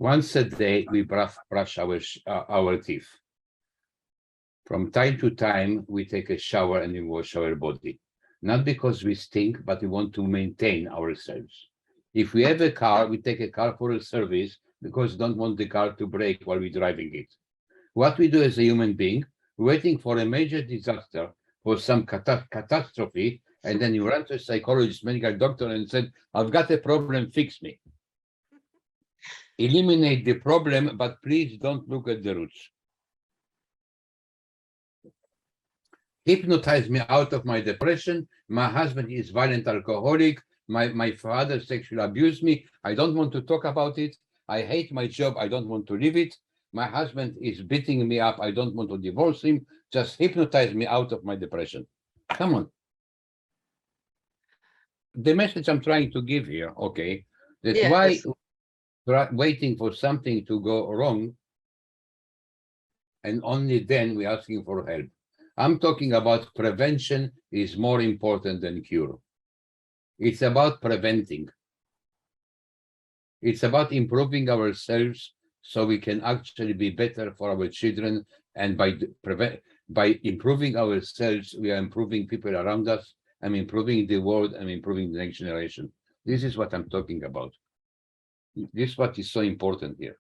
Once a day, we brush our teeth. From time to time, we take a shower and we wash our body. Not because we stink, but we want to maintain ourselves. If we have a car, we take a car for a service because we don't want the car to break while we're driving it. What we do as a human being, waiting for a major disaster or some catastrophe, and then you run to a psychologist, medical doctor, and said, I've got a problem, fix me. Eliminate the problem, but please don't look at the roots. Hypnotize me out of my depression. My husband is violent alcoholic. My father sexually abused me. I don't want to talk about it. I hate my job. I don't want to leave it. My husband is beating me up. I don't want to divorce him. Just hypnotize me out of my depression. Come on. The message I'm trying to give here, okay, that's yes. Why waiting for something to go wrong, and only then we're asking for help. I'm talking about prevention is more important than cure. It's about preventing. It's about improving ourselves so we can actually be better for our children. And by improving ourselves, we are improving people around us. I'm improving the world. I'm improving the next generation. This is what I'm talking about. This is what is so important here.